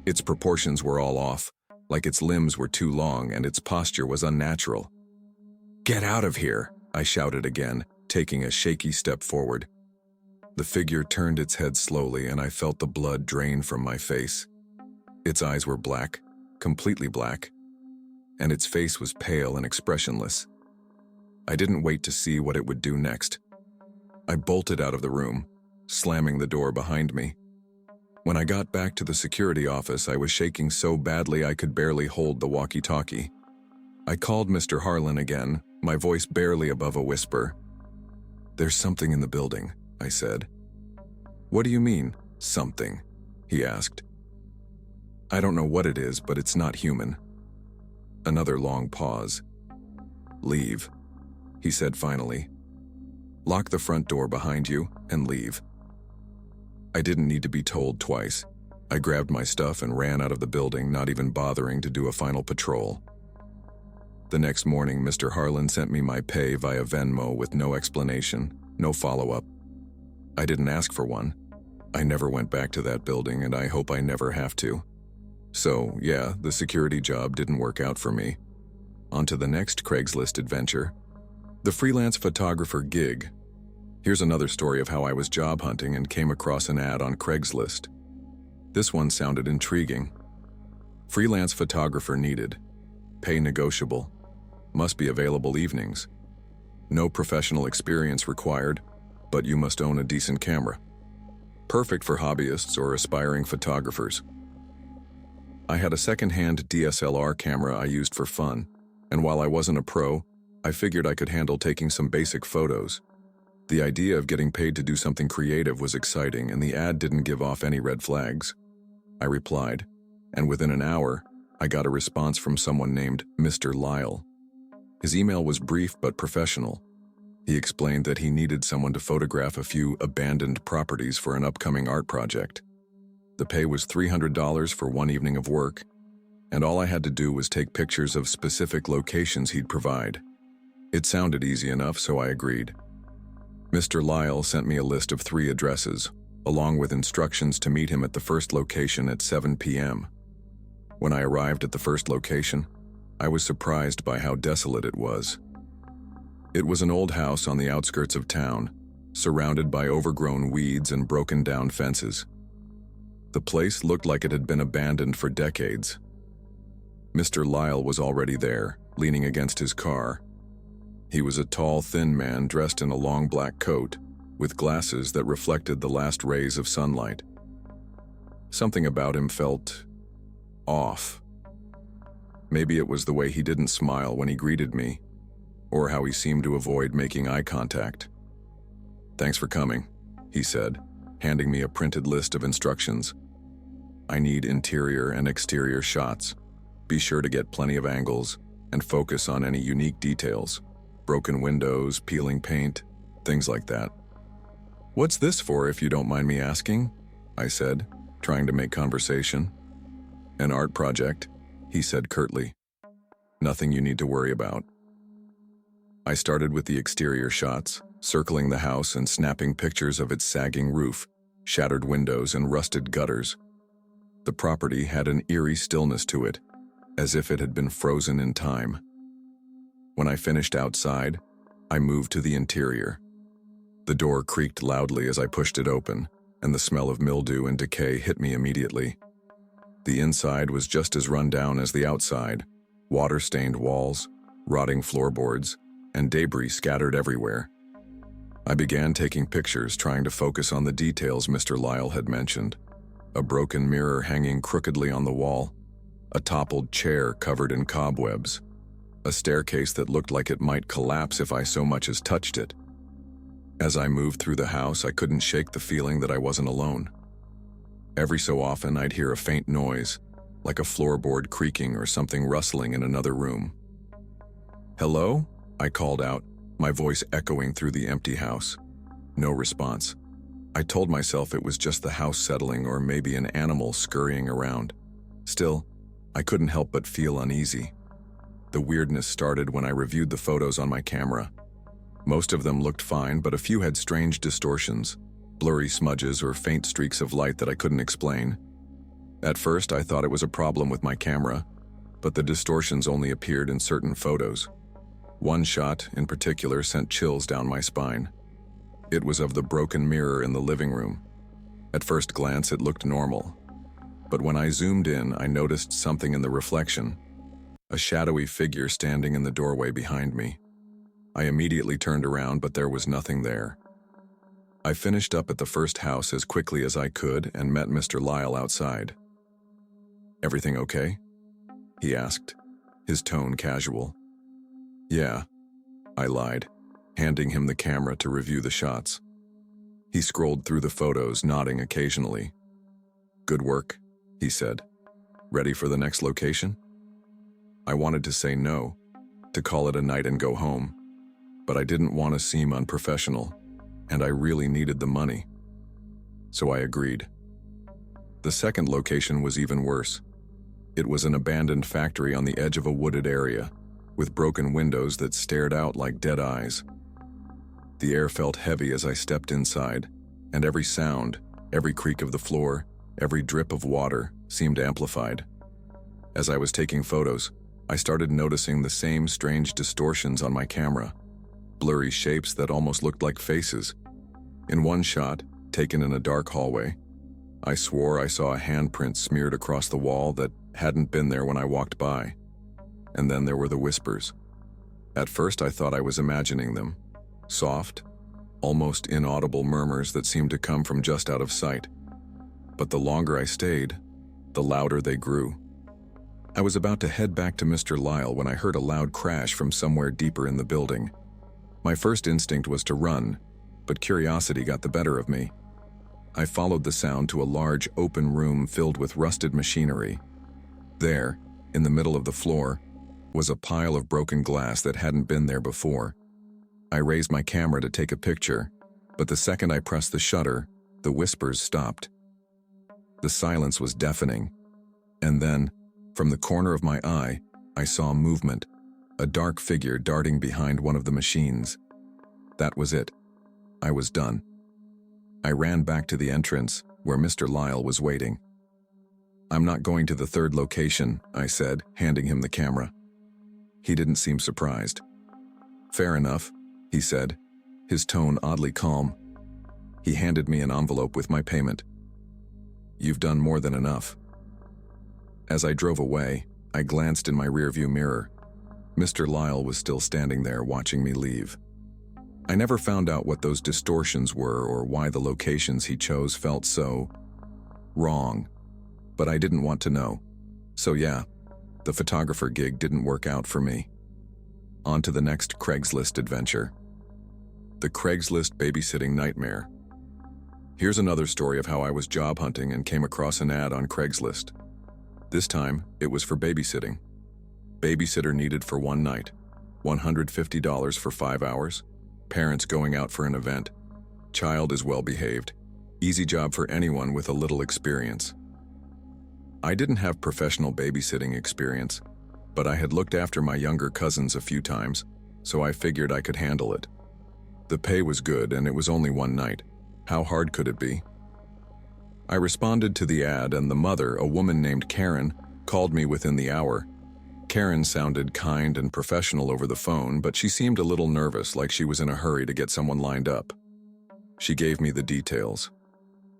Its proportions were all off, like its limbs were too long and its posture was unnatural. "Get out of here!" I shouted again, taking a shaky step forward. The figure turned its head slowly, and I felt the blood drain from my face. Its eyes were black, completely black, and its face was pale and expressionless. I didn't wait to see what it would do next. I bolted out of the room, slamming the door behind me. When I got back to the security office, I was shaking so badly I could barely hold the walkie-talkie. I called Mr. Harlan again, my voice barely above a whisper. "There's something in the building," I said. "What do you mean, something?" he asked. "I don't know what it is, but it's not human." Another long pause. "Leave," he said finally. "Lock the front door behind you and leave." I didn't need to be told twice. I grabbed my stuff and ran out of the building, not even bothering to do a final patrol. The next morning, Mr. Harlan sent me my pay via Venmo with no explanation, no follow-up. I didn't ask for one. I never went back to that building, and I hope I never have to. So, yeah, the security job didn't work out for me. On to the next Craigslist adventure. The freelance photographer gig. Here's another story of how I was job hunting and came across an ad on Craigslist. This one sounded intriguing. Freelance photographer needed. Pay negotiable. Must be available evenings. No professional experience required, but you must own a decent camera. Perfect for hobbyists or aspiring photographers. I had a second-hand DSLR camera I used for fun, and while I wasn't a pro, I figured I could handle taking some basic photos. The idea of getting paid to do something creative was exciting, and the ad didn't give off any red flags. I replied, and within an hour, I got a response from someone named Mr. Lyle. His email was brief but professional. He explained that he needed someone to photograph a few abandoned properties for an upcoming art project. The pay was $300 for one evening of work, and all I had to do was take pictures of specific locations he'd provide. It sounded easy enough, so I agreed. Mr. Lyle sent me a list of 3 addresses, along with instructions to meet him at the first location at 7 p.m. When I arrived at the first location, I was surprised by how desolate it was. It was an old house on the outskirts of town, surrounded by overgrown weeds and broken-down fences. The place looked like it had been abandoned for decades. Mr. Lyle was already there, leaning against his car. He was a tall, thin man dressed in a long black coat, with glasses that reflected the last rays of sunlight. Something about him felt off. Maybe it was the way he didn't smile when he greeted me, or how he seemed to avoid making eye contact. "Thanks for coming," he said, handing me a printed list of instructions. "I need interior and exterior shots. Be sure to get plenty of angles and focus on any unique details. Broken windows, peeling paint, things like that." "What's this for, if you don't mind me asking?" I said, trying to make conversation. "An art project," he said curtly. "Nothing you need to worry about." I started with the exterior shots, circling the house and snapping pictures of its sagging roof, shattered windows, and rusted gutters. The property had an eerie stillness to it, as if it had been frozen in time. When I finished outside, I moved to the interior. The door creaked loudly as I pushed it open, and the smell of mildew and decay hit me immediately. The inside was just as run down as the outside, water-stained walls, rotting floorboards, and debris scattered everywhere. I began taking pictures, trying to focus on the details Mr. Lyle had mentioned. A broken mirror hanging crookedly on the wall, a toppled chair covered in cobwebs, a staircase that looked like it might collapse if I so much as touched it. As I moved through the house, I couldn't shake the feeling that I wasn't alone. Every so often, I'd hear a faint noise, like a floorboard creaking or something rustling in another room. "Hello?" I called out, my voice echoing through the empty house. No response. I told myself it was just the house settling or maybe an animal scurrying around. Still, I couldn't help but feel uneasy. The weirdness started when I reviewed the photos on my camera. Most of them looked fine, but a few had strange distortions, blurry smudges or faint streaks of light that I couldn't explain. At first, I thought it was a problem with my camera, but the distortions only appeared in certain photos. One shot, in particular, sent chills down my spine. It was of the broken mirror in the living room. At first glance, it looked normal. But when I zoomed in, I noticed something in the reflection. A shadowy figure standing in the doorway behind me. I immediately turned around, but there was nothing there. I finished up at the first house as quickly as I could and met Mr. Lyle outside. "Everything okay?" he asked, his tone casual. "Yeah," I lied, handing him the camera to review the shots. He scrolled through the photos, nodding occasionally. "Good work," he said. "Ready for the next location?" I wanted to say no, to call it a night and go home, but I didn't want to seem unprofessional, and I really needed the money. So I agreed. The second location was even worse. It was an abandoned factory on the edge of a wooded area, with broken windows that stared out like dead eyes. The air felt heavy as I stepped inside, and every sound, every creak of the floor, every drip of water seemed amplified. As I was taking photos, I started noticing the same strange distortions on my camera, blurry shapes that almost looked like faces. In one shot, taken in a dark hallway, I swore I saw a handprint smeared across the wall that hadn't been there when I walked by. And then there were the whispers. At first I thought I was imagining them. Soft, almost inaudible murmurs that seemed to come from just out of sight. But the longer I stayed, the louder they grew. I was about to head back to Mr. Lyle when I heard a loud crash from somewhere deeper in the building. My first instinct was to run, but curiosity got the better of me. I followed the sound to a large open room filled with rusted machinery. There, in the middle of the floor, was a pile of broken glass that hadn't been there before. I raised my camera to take a picture, but the second I pressed the shutter, the whispers stopped. The silence was deafening, and then, from the corner of my eye, I saw movement, a dark figure darting behind one of the machines. That was it. I was done. I ran back to the entrance, where Mr. Lyle was waiting. "I'm not going to the third location," I said, handing him the camera. He didn't seem surprised. "Fair enough," he said, his tone oddly calm. He handed me an envelope with my payment. "You've done more than enough." As I drove away, I glanced in my rearview mirror. Mr. Lyle was still standing there watching me leave. I never found out what those distortions were or why the locations he chose felt so wrong, but I didn't want to know. So yeah, the photographer gig didn't work out for me. On to the next Craigslist adventure. The Craigslist babysitting nightmare. Here's another story of how I was job hunting and came across an ad on Craigslist. This time, it was for babysitting. Babysitter needed for one night, $150 for 5 hours, parents going out for an event, child is well behaved, easy job for anyone with a little experience. I didn't have professional babysitting experience, but I had looked after my younger cousins a few times, so I figured I could handle it. The pay was good and it was only one night. How hard could it be? I responded to the ad and the mother, a woman named Karen, called me within the hour. Karen sounded kind and professional over the phone, but she seemed a little nervous, like she was in a hurry to get someone lined up. She gave me the details.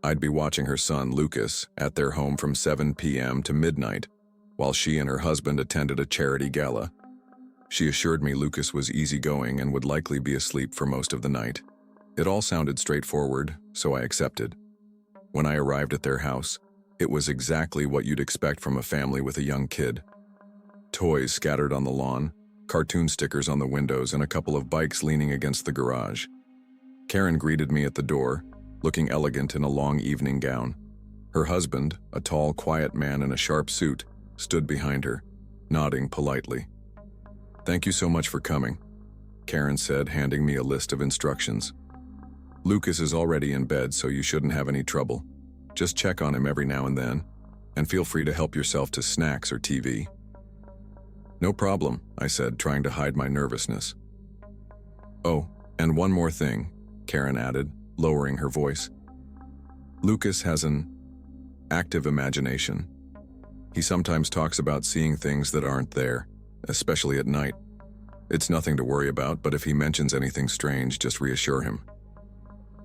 I'd be watching her son, Lucas, at their home from 7 p.m. to midnight, while she and her husband attended a charity gala. She assured me Lucas was easygoing and would likely be asleep for most of the night. It all sounded straightforward, so I accepted. When I arrived at their house, it was exactly what you'd expect from a family with a young kid. Toys scattered on the lawn, cartoon stickers on the windows, and a couple of bikes leaning against the garage. Karen greeted me at the door, looking elegant in a long evening gown. Her husband, a tall, quiet man in a sharp suit, stood behind her, nodding politely. "Thank you so much for coming," Karen said, handing me a list of instructions. "Lucas is already in bed, so you shouldn't have any trouble. Just check on him every now and then, and feel free to help yourself to snacks or TV." "No problem," I said, trying to hide my nervousness. "Oh, and one more thing," Karen added, lowering her voice. "Lucas has an active imagination. He sometimes talks about seeing things that aren't there, especially at night. It's nothing to worry about, but if he mentions anything strange, just reassure him."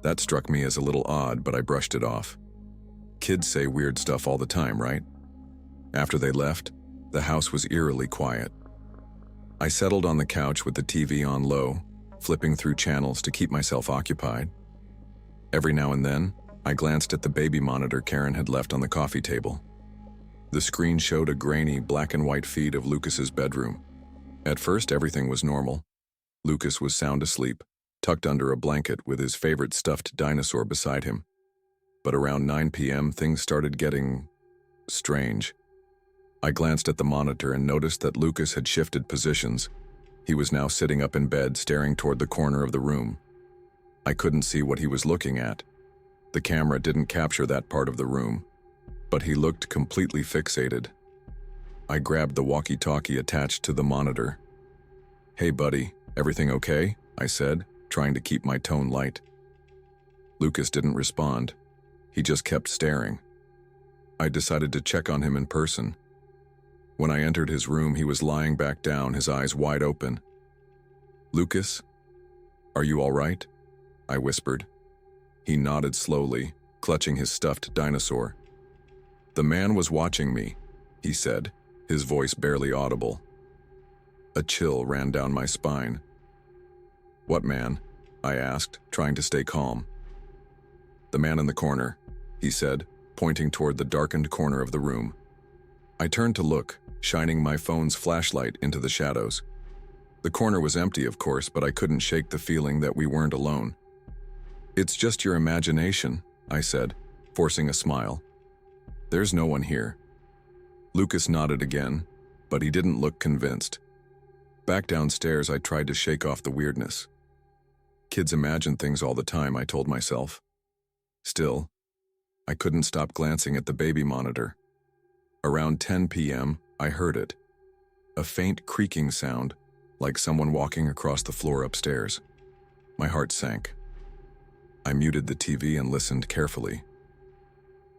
That struck me as a little odd, but I brushed it off. Kids say weird stuff all the time, right? After they left, the house was eerily quiet. I settled on the couch with the TV on low, flipping through channels to keep myself occupied. Every now and then, I glanced at the baby monitor Karen had left on the coffee table. The screen showed a grainy black and white feed of Lucas's bedroom. At first, everything was normal. Lucas was sound asleep, tucked under a blanket with his favorite stuffed dinosaur beside him. But around 9 p.m., things started getting strange. I glanced at the monitor and noticed that Lucas had shifted positions. He was now sitting up in bed, staring toward the corner of the room. I couldn't see what he was looking at. The camera didn't capture that part of the room, but he looked completely fixated. I grabbed the walkie-talkie attached to the monitor. "Hey buddy, everything okay?" I said, trying to keep my tone light. Lucas didn't respond. He just kept staring. I decided to check on him in person. When I entered his room, he was lying back down, his eyes wide open. "Lucas, are you all right?" I whispered. He nodded slowly, clutching his stuffed dinosaur. "The man was watching me," he said, his voice barely audible. A chill ran down my spine. "What man?" I asked, trying to stay calm. "The man in the corner," he said, pointing toward the darkened corner of the room. I turned to look, shining my phone's flashlight into the shadows. The corner was empty, of course, but I couldn't shake the feeling that we weren't alone. "It's just your imagination," I said, forcing a smile. "There's no one here." Lucas nodded again, but he didn't look convinced. Back downstairs, I tried to shake off the weirdness. Kids imagine things all the time, I told myself. Still, I couldn't stop glancing at the baby monitor. Around 10 p.m., I heard it. A faint creaking sound, like someone walking across the floor upstairs. My heart sank. I muted the TV and listened carefully.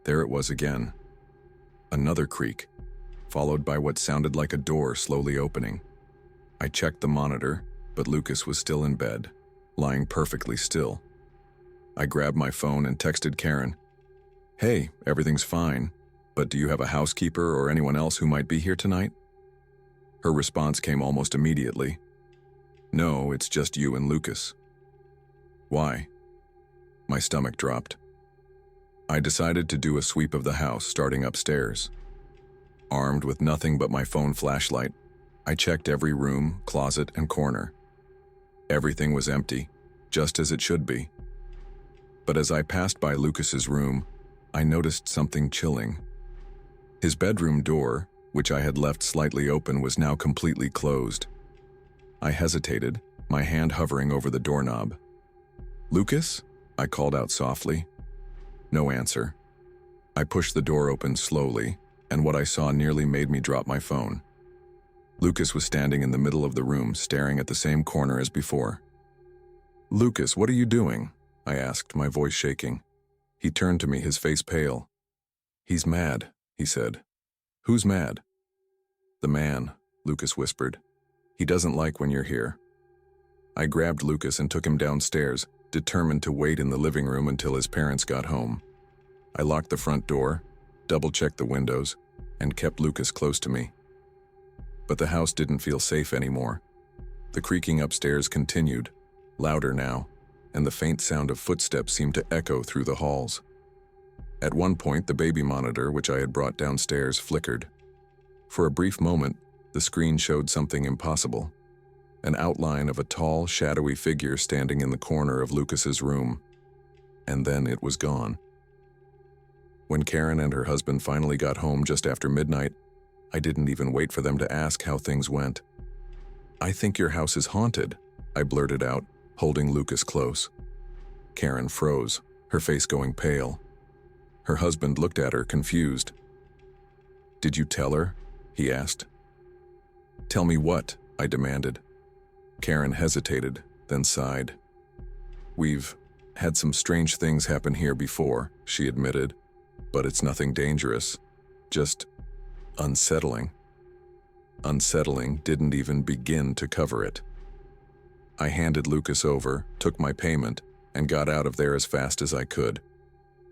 There it was again. Another creak, followed by what sounded like a door slowly opening. I checked the monitor, but Lucas was still in bed, lying perfectly still. I grabbed my phone and texted Karen, "Hey, everything's fine, but do you have a housekeeper or anyone else who might be here tonight?" Her response came almost immediately. "No, it's just you and Lucas." "Why?" My stomach dropped. I decided to do a sweep of the house, starting upstairs. Armed with nothing but my phone flashlight, I checked every room, closet, and corner. Everything was empty, just as it should be. But as I passed by Lucas's room, I noticed something chilling. His bedroom door, which I had left slightly open, was now completely closed. I hesitated, my hand hovering over the doorknob. "Lucas?" I called out softly. No answer. I pushed the door open slowly, and what I saw nearly made me drop my phone. Lucas was standing in the middle of the room, staring at the same corner as before. "Lucas, what are you doing?" I asked, my voice shaking. He turned to me, his face pale. "He's mad," he said. "Who's mad?" "The man," Lucas whispered. "He doesn't like when you're here." I grabbed Lucas and took him downstairs, determined to wait in the living room until his parents got home. I locked the front door, double-checked the windows, and kept Lucas close to me. But the house didn't feel safe anymore. The creaking upstairs continued, louder now, and the faint sound of footsteps seemed to echo through the halls. At one point, the baby monitor, which I had brought downstairs, flickered. For a brief moment, the screen showed something impossible. An outline of a tall, shadowy figure standing in the corner of Lucas's room. And then it was gone. When Karen and her husband finally got home just after midnight, I didn't even wait for them to ask how things went. "I think your house is haunted," I blurted out, holding Lucas close. Karen froze, her face going pale. Her husband looked at her, confused. "Did you tell her?" he asked. "Tell me what?" I demanded. Karen hesitated, then sighed. "We've had some strange things happen here before," she admitted, "but it's nothing dangerous, just unsettling." Unsettling didn't even begin to cover it. I handed Lucas over, took my payment, and got out of there as fast as I could.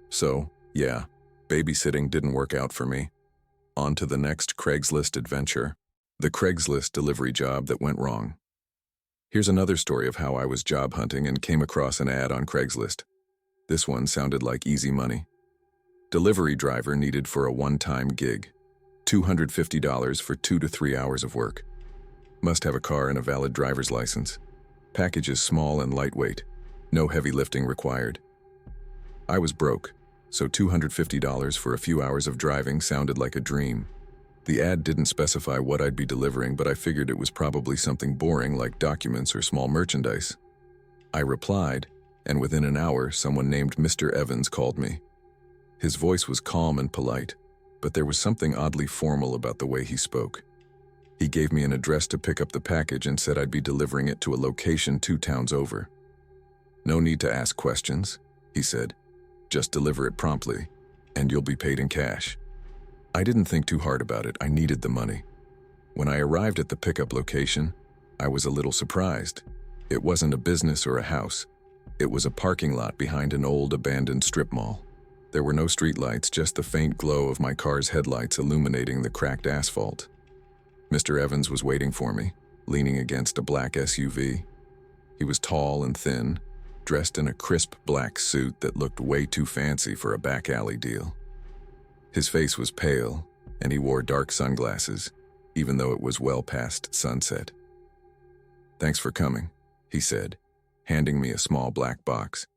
So, yeah, babysitting didn't work out for me. On to the next Craigslist adventure, the Craigslist delivery job that went wrong. Here's another story of how I was job hunting and came across an ad on Craigslist. This one sounded like easy money. Delivery driver needed for a one-time gig. $250 for 2 to 3 hours of work. Must have a car and a valid driver's license. Package is small and lightweight. No heavy lifting required. I was broke, so $250 for a few hours of driving sounded like a dream. The ad didn't specify what I'd be delivering, but I figured it was probably something boring like documents or small merchandise. I replied, and within an hour, someone named Mr. Evans called me. His voice was calm and polite, but there was something oddly formal about the way he spoke. He gave me an address to pick up the package and said I'd be delivering it to a location 2 towns over. "No need to ask questions," he said. "Just deliver it promptly, and you'll be paid in cash." I didn't think too hard about it. I needed the money. When I arrived at the pickup location, I was a little surprised. It wasn't a business or a house. It was a parking lot behind an old abandoned strip mall. There were no streetlights, just the faint glow of my car's headlights illuminating the cracked asphalt. Mr. Evans was waiting for me, leaning against a black SUV. He was tall and thin, dressed in a crisp black suit that looked way too fancy for a back alley deal. His face was pale, and he wore dark sunglasses, even though it was well past sunset. "Thanks for coming," he said, handing me a small black box.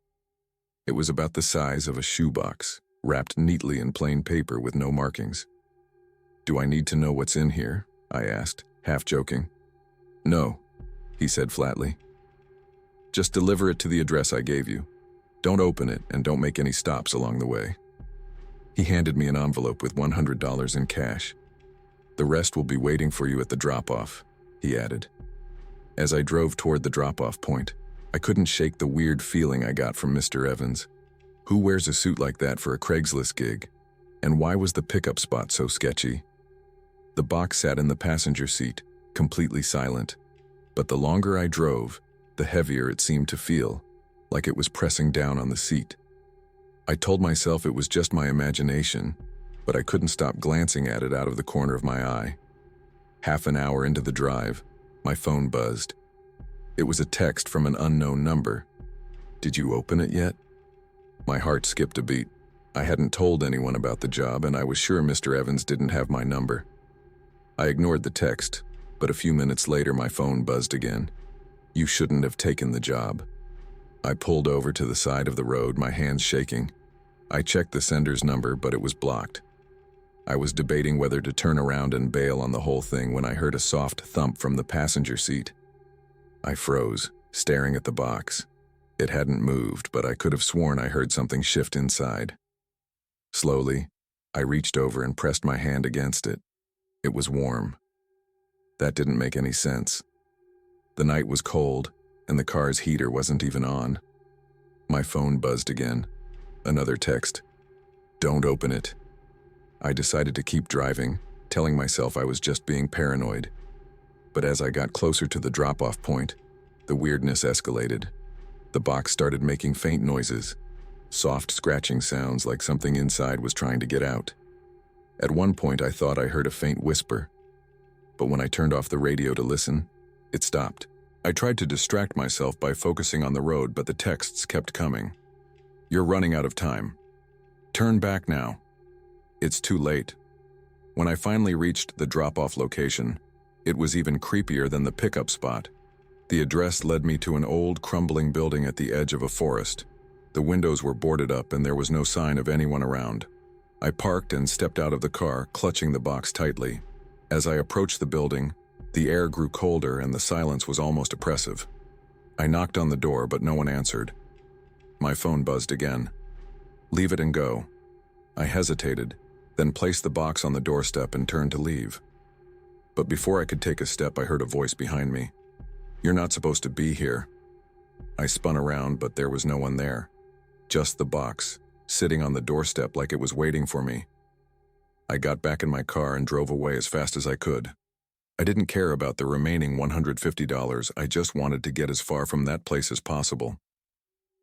It was about the size of a shoebox, wrapped neatly in plain paper with no markings. "Do I need to know what's in here?" I asked, half joking. "No," he said flatly. "Just deliver it to the address I gave you. Don't open it and don't make any stops along the way." He handed me an envelope with $100 in cash. "The rest will be waiting for you at the drop-off," he added. As I drove toward the drop-off point, I couldn't shake the weird feeling I got from Mr. Evans. Who wears a suit like that for a Craigslist gig? And why was the pickup spot so sketchy? The box sat in the passenger seat, completely silent. But the longer I drove, the heavier it seemed to feel, like it was pressing down on the seat. I told myself it was just my imagination, but I couldn't stop glancing at it out of the corner of my eye. Half an hour into the drive, my phone buzzed. It was a text from an unknown number. "Did you open it yet?" My heart skipped a beat. I hadn't told anyone about the job, and I was sure Mr. Evans didn't have my number. I ignored the text, but a few minutes later my phone buzzed again. "You shouldn't have taken the job." I pulled over to the side of the road, my hands shaking. I checked the sender's number, but it was blocked. I was debating whether to turn around and bail on the whole thing when I heard a soft thump from the passenger seat. I froze, staring at the box. It hadn't moved, but I could have sworn I heard something shift inside. Slowly, I reached over and pressed my hand against it. It was warm. That didn't make any sense. The night was cold, and the car's heater wasn't even on. My phone buzzed again. Another text. "Don't open it." I decided to keep driving, telling myself I was just being paranoid. But as I got closer to the drop-off point, the weirdness escalated. The box started making faint noises, soft scratching sounds like something inside was trying to get out. At one point I thought I heard a faint whisper, but when I turned off the radio to listen, it stopped. I tried to distract myself by focusing on the road, but the texts kept coming. "You're running out of time. Turn back now." It's too late. When I finally reached the drop-off location, it was even creepier than the pickup spot. The address led me to an old, crumbling building at the edge of a forest. The windows were boarded up and there was no sign of anyone around. I parked and stepped out of the car, clutching the box tightly. As I approached the building, the air grew colder and the silence was almost oppressive. I knocked on the door, but no one answered. My phone buzzed again. Leave it and go. I hesitated, then placed the box on the doorstep and turned to leave. But before I could take a step, I heard a voice behind me. "You're not supposed to be here." I spun around, but there was no one there. Just the box, sitting on the doorstep like it was waiting for me. I got back in my car and drove away as fast as I could. I didn't care about the remaining $150, I just wanted to get as far from that place as possible.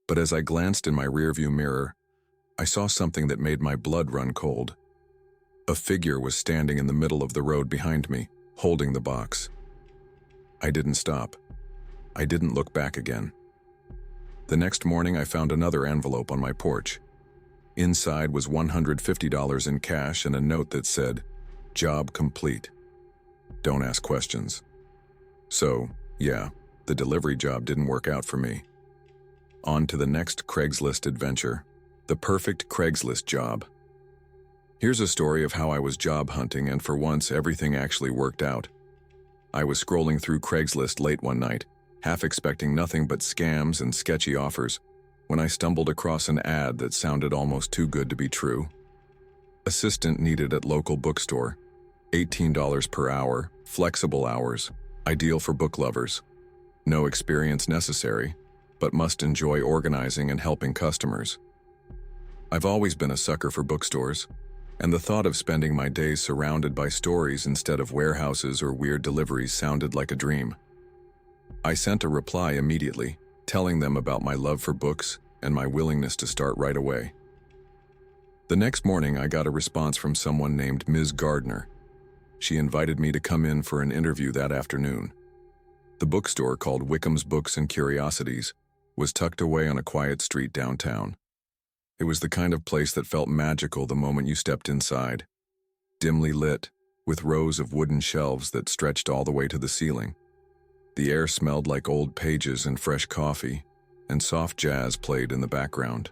But as I glanced in my rearview mirror, I saw something that made my blood run cold. A figure was standing in the middle of the road behind me, holding the box. I didn't stop. I didn't look back again. The next morning, I found another envelope on my porch. Inside was $150 in cash and a note that said, "Job complete. Don't ask questions." So, yeah, the delivery job didn't work out for me. On to the next Craigslist adventure, the perfect Craigslist job. Here's a story of how I was job hunting and for once everything actually worked out. I was scrolling through Craigslist late one night, half expecting nothing but scams and sketchy offers, when I stumbled across an ad that sounded almost too good to be true. Assistant needed at local bookstore. $18 per hour, flexible hours, ideal for book lovers. No experience necessary, but must enjoy organizing and helping customers. I've always been a sucker for bookstores, and the thought of spending my days surrounded by stories instead of warehouses or weird deliveries sounded like a dream. I sent a reply immediately, telling them about my love for books and my willingness to start right away. The next morning, I got a response from someone named Ms. Gardner. She invited me to come in for an interview that afternoon. The bookstore, called Wickham's Books and Curiosities, was tucked away on a quiet street downtown. It was the kind of place that felt magical the moment you stepped inside. Dimly lit, with rows of wooden shelves that stretched all the way to the ceiling. The air smelled like old pages and fresh coffee, and soft jazz played in the background.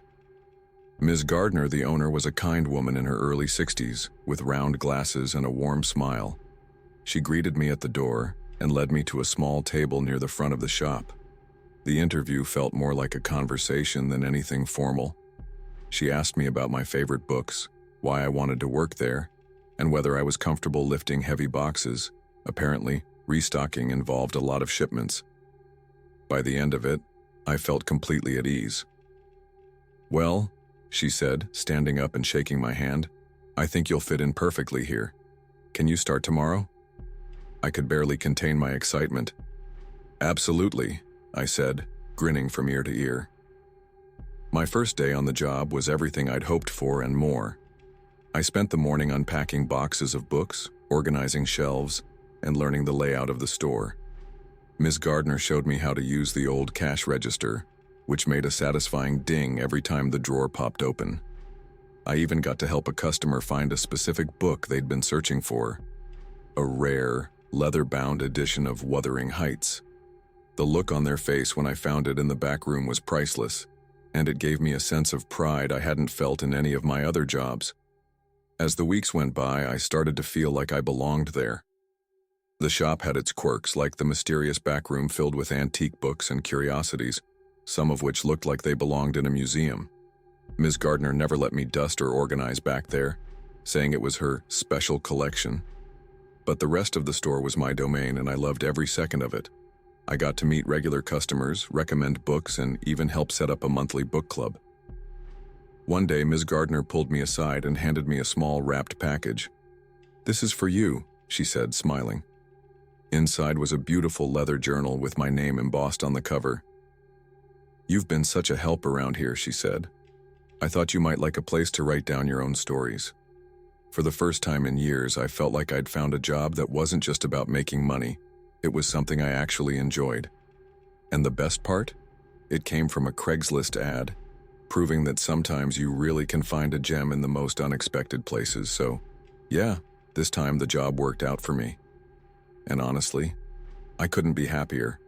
Ms. Gardner, the owner, was a kind woman in her early 60s, with round glasses and a warm smile. She greeted me at the door and led me to a small table near the front of the shop. The interview felt more like a conversation than anything formal. She asked me about my favorite books, why I wanted to work there, and whether I was comfortable lifting heavy boxes. Apparently, restocking involved a lot of shipments. By the end of it, I felt completely at ease. "Well," she said, standing up and shaking my hand, "I think you'll fit in perfectly here. Can you start tomorrow?" I could barely contain my excitement. "Absolutely," I said, grinning from ear to ear. My first day on the job was everything I'd hoped for and more. I spent the morning unpacking boxes of books, organizing shelves, and learning the layout of the store. Ms. Gardner showed me how to use the old cash register, which made a satisfying ding every time the drawer popped open. I even got to help a customer find a specific book they'd been searching for, a rare, leather-bound edition of Wuthering Heights. The look on their face when I found it in the back room was priceless, and it gave me a sense of pride I hadn't felt in any of my other jobs. As the weeks went by, I started to feel like I belonged there. The shop had its quirks, like the mysterious back room filled with antique books and curiosities, some of which looked like they belonged in a museum. Ms. Gardner never let me dust or organize back there, saying it was her special collection. But the rest of the store was my domain, and I loved every second of it. I got to meet regular customers, recommend books, and even help set up a monthly book club. One day, Ms. Gardner pulled me aside and handed me a small wrapped package. "This is for you," she said, smiling. Inside was a beautiful leather journal with my name embossed on the cover. "You've been such a help around here," she said. "I thought you might like a place to write down your own stories." For the first time in years, I felt like I'd found a job that wasn't just about making money. It was something I actually enjoyed. And the best part? It came from a Craigslist ad, proving that sometimes you really can find a gem in the most unexpected places. So, yeah, this time the job worked out for me. And honestly, I couldn't be happier.